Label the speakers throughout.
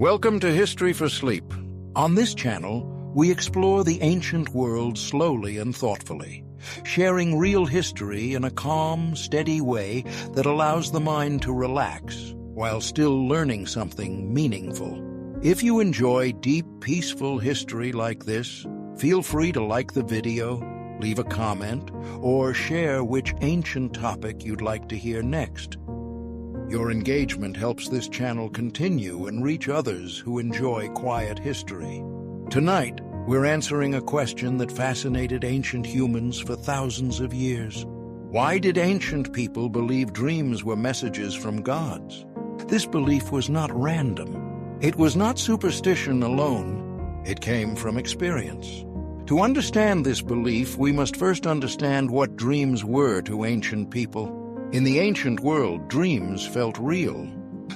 Speaker 1: Welcome to History for Sleep. On this channel, we explore the ancient world slowly and thoughtfully, sharing real history in a calm, steady way that allows the mind to relax while still learning something meaningful. If you enjoy deep, peaceful history like this, feel free to like the video, leave a comment, or share which ancient topic you'd like to hear next. Your engagement helps this channel continue and reach others who enjoy quiet history. Tonight, we're answering a question that fascinated ancient humans for thousands of years. Why did ancient people believe dreams were messages from gods? This belief was not random. It was not superstition alone. It came from experience. To understand this belief, we must first understand what dreams were to ancient people. In the ancient world, dreams felt real.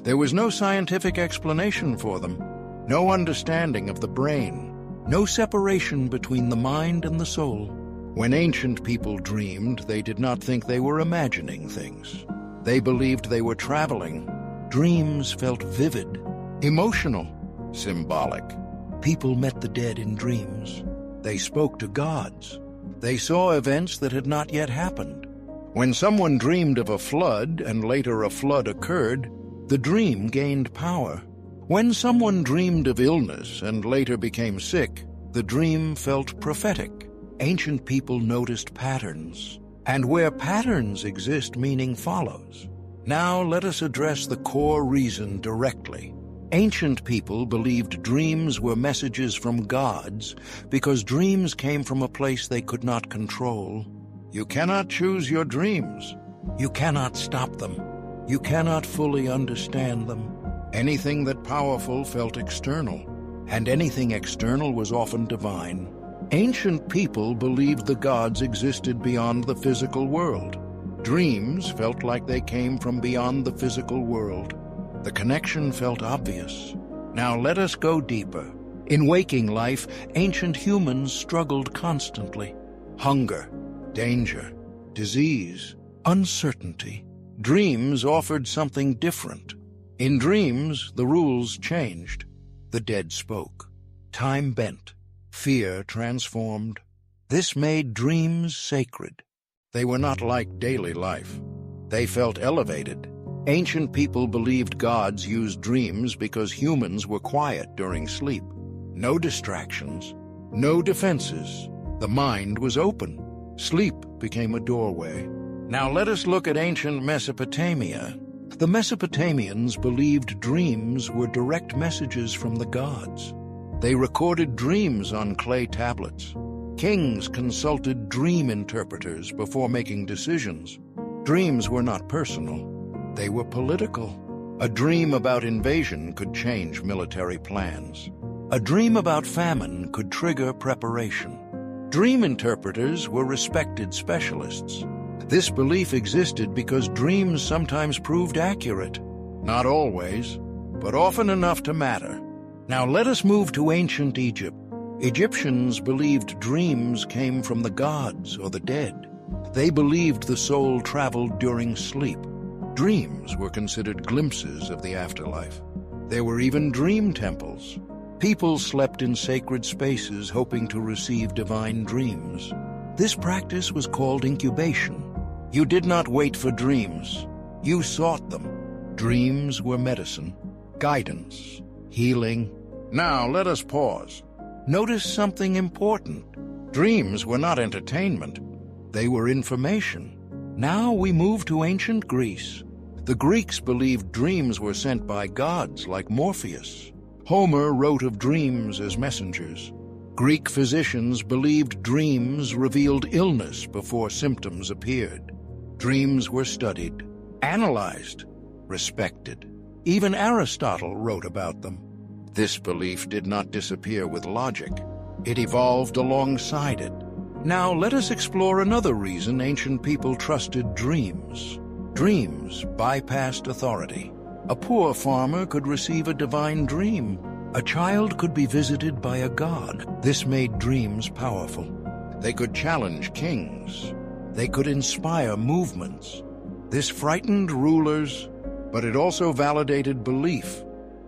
Speaker 1: There was no scientific explanation for them, no understanding of the brain, no separation between the mind and the soul. When ancient people dreamed, they did not think they were imagining things. They believed they were traveling. Dreams felt vivid, emotional, symbolic. People met the dead in dreams. They spoke to gods. They saw events that had not yet happened. When someone dreamed of a flood and later a flood occurred, the dream gained power. When someone dreamed of illness and later became sick, the dream felt prophetic. Ancient people noticed patterns, and where patterns exist, meaning follows. Now let us address the core reason directly. Ancient people believed dreams were messages from gods because dreams came from a place they could not control. You cannot choose your dreams. You cannot stop them. You cannot fully understand them. Anything that powerful felt external, and anything external was often divine. Ancient people believed the gods existed beyond the physical world. Dreams felt like they came from beyond the physical world. The connection felt obvious. Now let us go deeper. In waking life, ancient humans struggled constantly. Hunger, danger, disease, uncertainty. Dreams offered something different. In dreams, the rules changed. The dead spoke. Time bent. Fear transformed. This made dreams sacred. They were not like daily life. They felt elevated. Ancient people believed gods used dreams because humans were quiet during sleep. No distractions, no defenses. The mind was open. Sleep became a doorway. Now let us look at ancient Mesopotamia. The Mesopotamians believed dreams were direct messages from the gods. They recorded dreams on clay tablets. Kings consulted dream interpreters before making decisions. Dreams were not personal. They were political. A dream about invasion could change military plans. A dream about famine could trigger preparation. Dream interpreters were respected specialists. This belief existed because dreams sometimes proved accurate. Not always, but often enough to matter. Now let us move to ancient Egypt. Egyptians believed dreams came from the gods or the dead. They believed the soul traveled during sleep. Dreams were considered glimpses of the afterlife. There were even dream temples. People slept in sacred spaces hoping to receive divine dreams. This practice was called incubation. You did not wait for dreams. You sought them. Dreams were medicine, guidance, healing. Now let us pause. Notice something important. Dreams were not entertainment. They were information. Now we move to ancient Greece. The Greeks believed dreams were sent by gods like Morpheus. Homer wrote of dreams as messengers. Greek physicians believed dreams revealed illness before symptoms appeared. Dreams were studied, analyzed, respected. Even Aristotle wrote about them. This belief did not disappear with logic. It evolved alongside it. Now let us explore another reason ancient people trusted dreams. Dreams bypassed authority. A poor farmer could receive a divine dream. A child could be visited by a god. This made dreams powerful. They could challenge kings. They could inspire movements. This frightened rulers, but it also validated belief.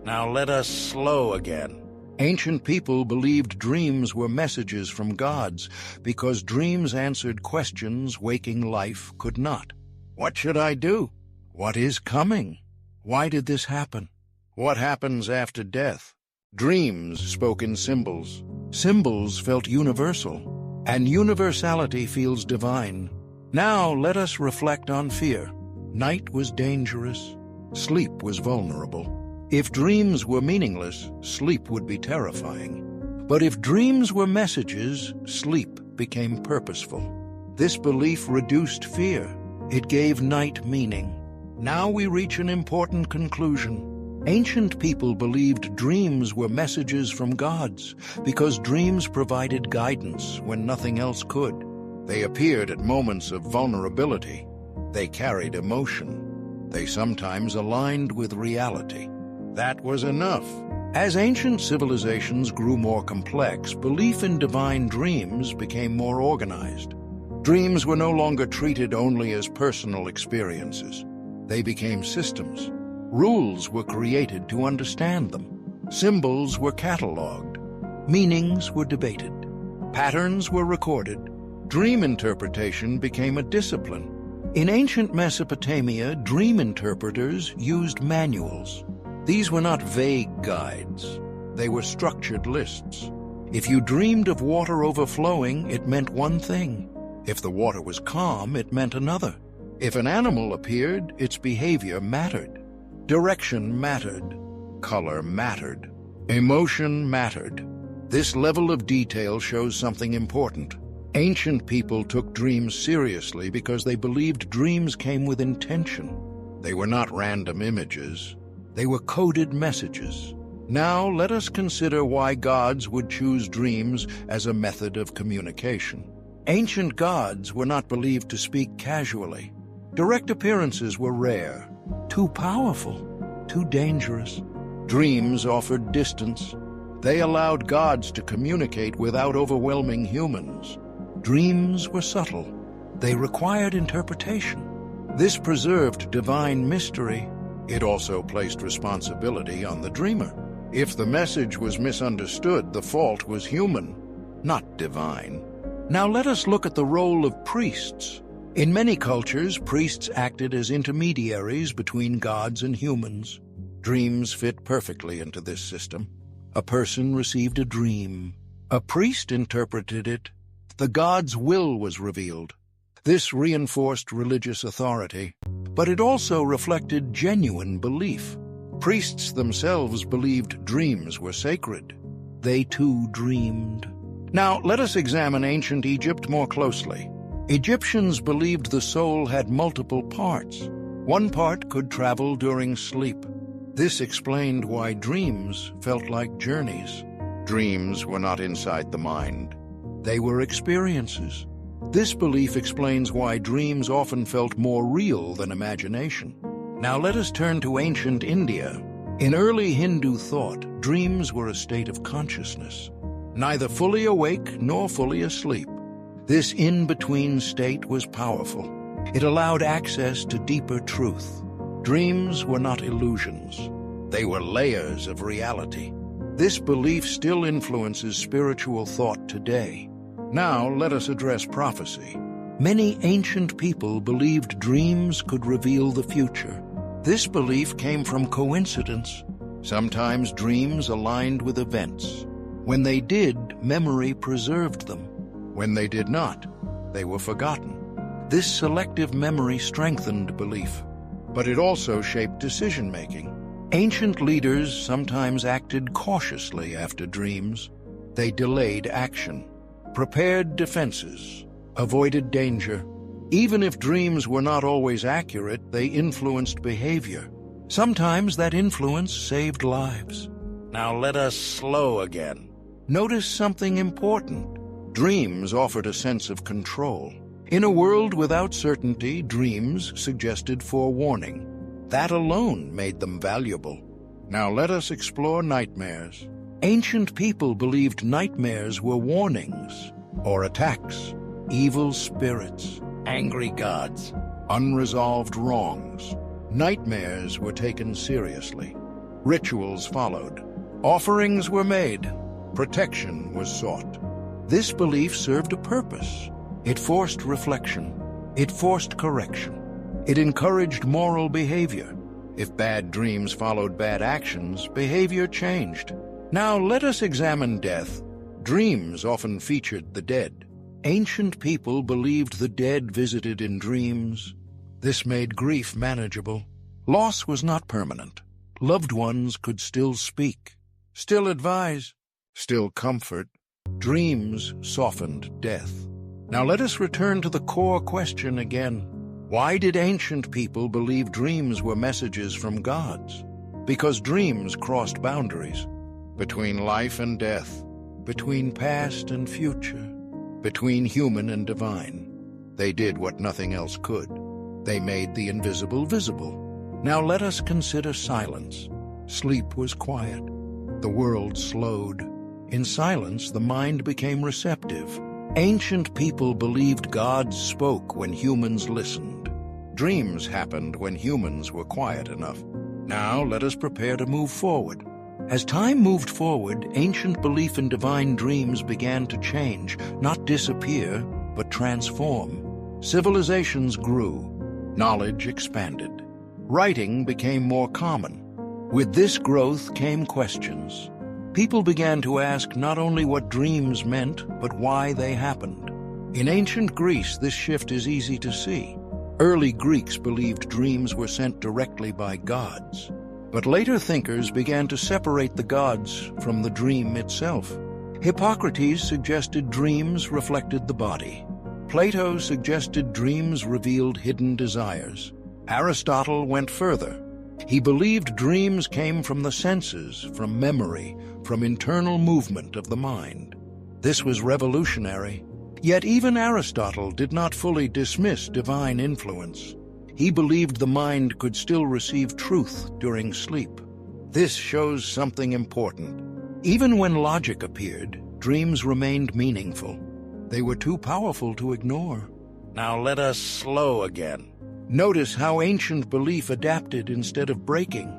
Speaker 1: Now let us slow again. Ancient people believed dreams were messages from gods because dreams answered questions waking life could not. What should I do? What is coming? Why did this happen? What happens after death? Dreams spoke in symbols. Symbols felt universal, and universality feels divine. Now let us reflect on fear. Night was dangerous. Sleep was vulnerable. If dreams were meaningless, sleep would be terrifying. But if dreams were messages, sleep became purposeful. This belief reduced fear. It gave night meaning. Now we reach an important conclusion. Ancient people believed dreams were messages from gods because dreams provided guidance when nothing else could. They appeared at moments of vulnerability. They carried emotion. They sometimes aligned with reality. That was enough. As ancient civilizations grew more complex, belief in divine dreams became more organized. Dreams were no longer treated only as personal experiences. They became systems. Rules were created to understand them. Symbols were cataloged. Meanings were debated. Patterns were recorded. Dream interpretation became a discipline. In ancient Mesopotamia, dream interpreters used manuals. These were not vague guides. They were structured lists. If you dreamed of water overflowing, it meant one thing. If the water was calm, it meant another. If an animal appeared, its behavior mattered. Direction mattered. Color mattered. Emotion mattered. This level of detail shows something important. Ancient people took dreams seriously because they believed dreams came with intention. They were not random images. They were coded messages. Now let us consider why gods would choose dreams as a method of communication. Ancient gods were not believed to speak casually. Direct appearances were rare, too powerful, too dangerous. Dreams offered distance. They allowed gods to communicate without overwhelming humans. Dreams were subtle. They required interpretation. This preserved divine mystery. It also placed responsibility on the dreamer. If the message was misunderstood, the fault was human, not divine. Now let us look at the role of priests. In many cultures, priests acted as intermediaries between gods and humans. Dreams fit perfectly into this system. A person received a dream. A priest interpreted it. The god's will was revealed. This reinforced religious authority, but it also reflected genuine belief. Priests themselves believed dreams were sacred. They too dreamed. Now let us examine ancient Egypt more closely. Egyptians believed the soul had multiple parts. One part could travel during sleep. This explained why dreams felt like journeys. Dreams were not inside the mind. They were experiences. This belief explains why dreams often felt more real than imagination. Now let us turn to ancient India. In early Hindu thought, dreams were a state of consciousness, neither fully awake nor fully asleep. This in-between state was powerful. It allowed access to deeper truth. Dreams were not illusions. They were layers of reality. This belief still influences spiritual thought today. Now let us address prophecy. Many ancient people believed dreams could reveal the future. This belief came from coincidence. Sometimes dreams aligned with events. When they did, memory preserved them. When they did not, they were forgotten. This selective memory strengthened belief, but it also shaped decision-making. Ancient leaders sometimes acted cautiously after dreams. They delayed action, prepared defenses, avoided danger. Even if dreams were not always accurate, they influenced behavior. Sometimes that influence saved lives. Now let us slow again. Notice something important. Dreams offered a sense of control. In a world without certainty, dreams suggested forewarning. That alone made them valuable. Now let us explore nightmares. Ancient people believed nightmares were warnings or attacks, evil spirits, angry gods, unresolved wrongs. Nightmares were taken seriously. Rituals followed. Offerings were made. Protection was sought. This belief served a purpose. It forced reflection. It forced correction. It encouraged moral behavior. If bad dreams followed bad actions, behavior changed. Now let us examine death. Dreams often featured the dead. Ancient people believed the dead visited in dreams. This made grief manageable. Loss was not permanent. Loved ones could still speak, still advise, still comfort. Dreams softened death. Now let us return to the core question again. Why did ancient people believe dreams were messages from gods? Because dreams crossed boundaries. Between life and death, between past and future, between human and divine. They did what nothing else could. They made the invisible visible. Now let us consider silence. Sleep was quiet. The world slowed. In silence, the mind became receptive. Ancient people believed gods spoke when humans listened. Dreams happened when humans were quiet enough. Now let us prepare to move forward. As time moved forward, ancient belief in divine dreams began to change, not disappear, but transform. Civilizations grew. Knowledge expanded. Writing became more common. With this growth came questions. People began to ask not only what dreams meant, but why they happened. In ancient Greece, this shift is easy to see. Early Greeks believed dreams were sent directly by gods. But later thinkers began to separate the gods from the dream itself. Hippocrates suggested dreams reflected the body. Plato suggested dreams revealed hidden desires. Aristotle went further. He believed dreams came from the senses, from memory, from internal movement of the mind. This was revolutionary. Yet even Aristotle did not fully dismiss divine influence. He believed the mind could still receive truth during sleep. This shows something important. Even when logic appeared, dreams remained meaningful. They were too powerful to ignore. Now let us slow again. Notice how ancient belief adapted instead of breaking.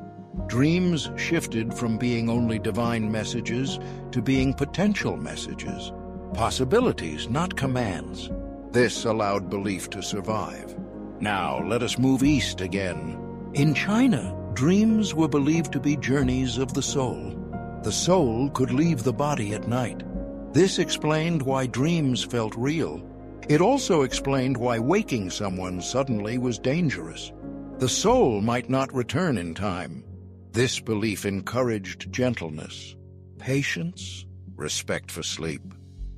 Speaker 1: Dreams shifted from being only divine messages to being potential messages. Possibilities, not commands. This allowed belief to survive. Now let us move east again. In China, dreams were believed to be journeys of the soul. The soul could leave the body at night. This explained why dreams felt real. It also explained why waking someone suddenly was dangerous. The soul might not return in time. This belief encouraged gentleness, patience, respect for sleep.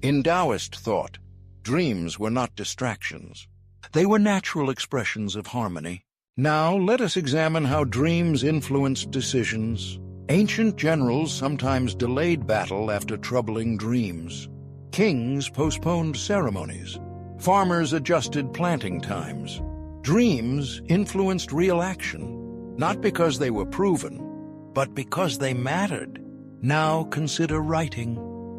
Speaker 1: In Taoist thought, dreams were not distractions. They were natural expressions of harmony. Now let us examine how dreams influenced decisions. Ancient generals sometimes delayed battle after troubling dreams. Kings postponed ceremonies. Farmers adjusted planting times. Dreams influenced real action, not because they were proven, but because they mattered. Now consider writing.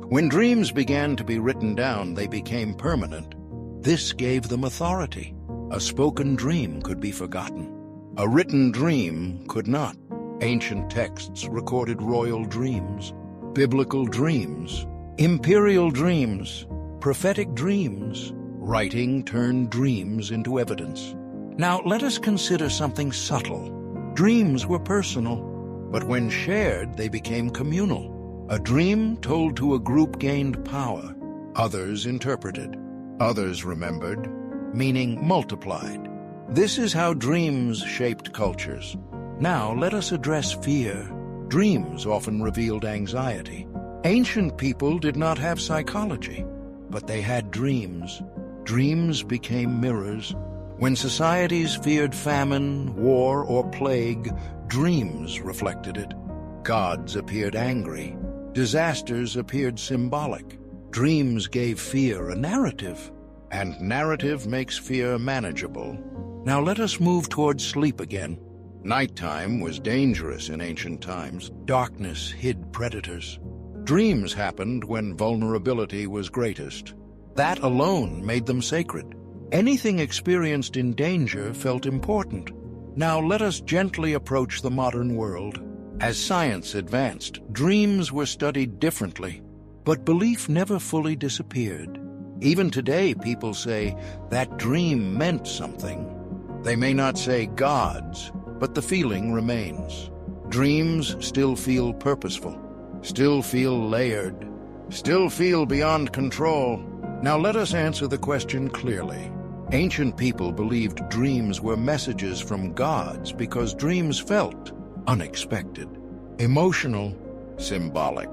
Speaker 1: When dreams began to be written down, they became permanent. This gave them authority. A spoken dream could be forgotten. A written dream could not. Ancient texts recorded royal dreams, biblical dreams, imperial dreams, prophetic dreams. Writing turned dreams into evidence. Now let us consider something subtle. Dreams were personal, but when shared, they became communal. A dream told to a group gained power. Others interpreted. Others remembered. Meaning multiplied. This is how dreams shaped cultures. Now let us address fear. Dreams often revealed anxiety. Ancient people did not have psychology, but they had dreams. Dreams became mirrors. When societies feared famine, war, or plague, dreams reflected it. Gods appeared angry. Disasters appeared symbolic. Dreams gave fear a narrative, and narrative makes fear manageable. Now let us move towards sleep again. Nighttime was dangerous in ancient times. Darkness hid predators. Dreams happened when vulnerability was greatest. That alone made them sacred. Anything experienced in danger felt important. Now let us gently approach the modern world. As science advanced, dreams were studied differently, but belief never fully disappeared. Even today, people say that dream meant something. They may not say gods, but the feeling remains. Dreams still feel purposeful, still feel layered, still feel beyond control. Now let us answer the question clearly. Ancient people believed dreams were messages from gods because dreams felt unexpected, emotional, symbolic,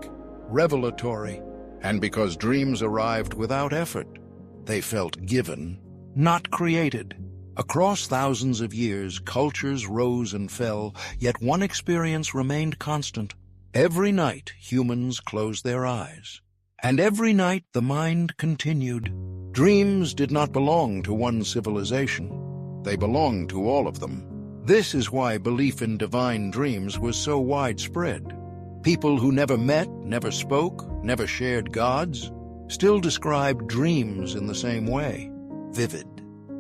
Speaker 1: revelatory, and because dreams arrived without effort. They felt given, not created. Across thousands of years, cultures rose and fell, yet one experience remained constant. Every night, humans closed their eyes. And every night, the mind continued. Dreams did not belong to one civilization. They belonged to all of them. This is why belief in divine dreams was so widespread. People who never met, never spoke, never shared gods, still described dreams in the same way. Vivid,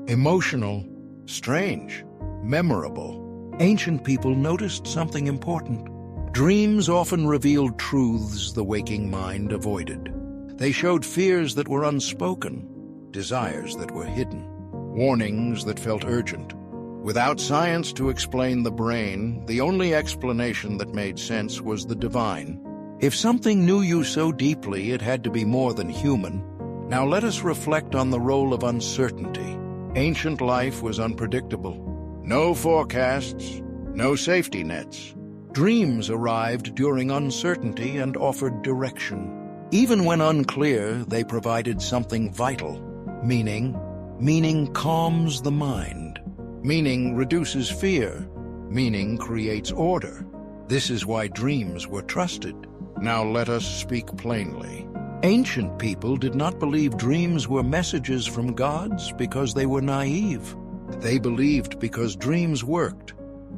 Speaker 1: emotional, strange, memorable. Ancient people noticed something important. Dreams often revealed truths the waking mind avoided. They showed fears that were unspoken, desires that were hidden, warnings that felt urgent. Without science to explain the brain, the only explanation that made sense was the divine. If something knew you so deeply, it had to be more than human. Now let us reflect on the role of uncertainty. Ancient life was unpredictable. No forecasts, no safety nets. Dreams arrived during uncertainty and offered direction. Even when unclear, they provided something vital. Meaning calms the mind. Meaning reduces fear. Meaning creates order. This is why dreams were trusted. Now let us speak plainly. Ancient people did not believe dreams were messages from gods because they were naive. They believed because dreams worked.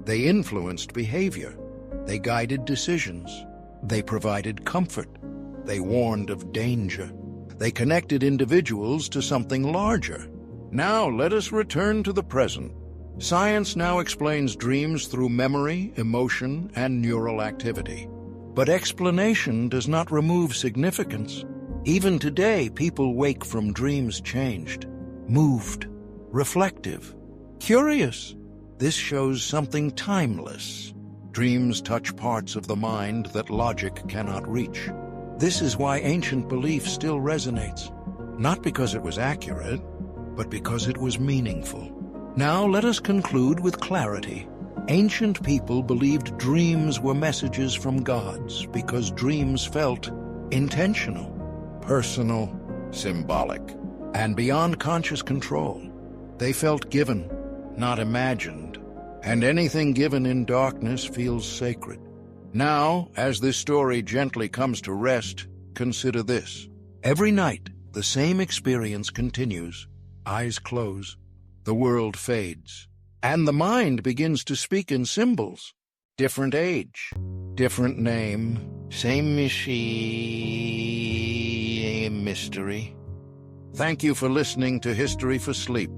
Speaker 1: They influenced behavior. They guided decisions. They provided comfort. They warned of danger. They connected individuals to something larger. Now let us return to the present. Science now explains dreams through memory, emotion, and neural activity. But explanation does not remove significance. Even today, people wake from dreams changed, moved, reflective, curious. This shows something timeless. Dreams touch parts of the mind that logic cannot reach. This is why ancient belief still resonates, not because it was accurate, but because it was meaningful. Now let us conclude with clarity. Ancient people believed dreams were messages from gods because dreams felt intentional, personal, symbolic, and beyond conscious control. They felt given, not imagined, and anything given in darkness feels sacred. Now, as this story gently comes to rest, consider this. Every night, the same experience continues. Eyes close, the world fades, and the mind begins to speak in symbols. Different age, different name, same mystery. Thank you for listening to History for Sleep.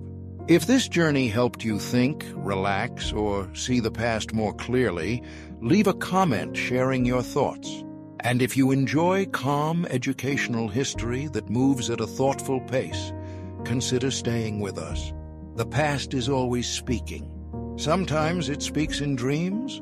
Speaker 1: If this journey helped you think, relax, or see the past more clearly, leave a comment sharing your thoughts. And if you enjoy calm, educational history that moves at a thoughtful pace, consider staying with us. The past is always speaking. Sometimes it speaks in dreams,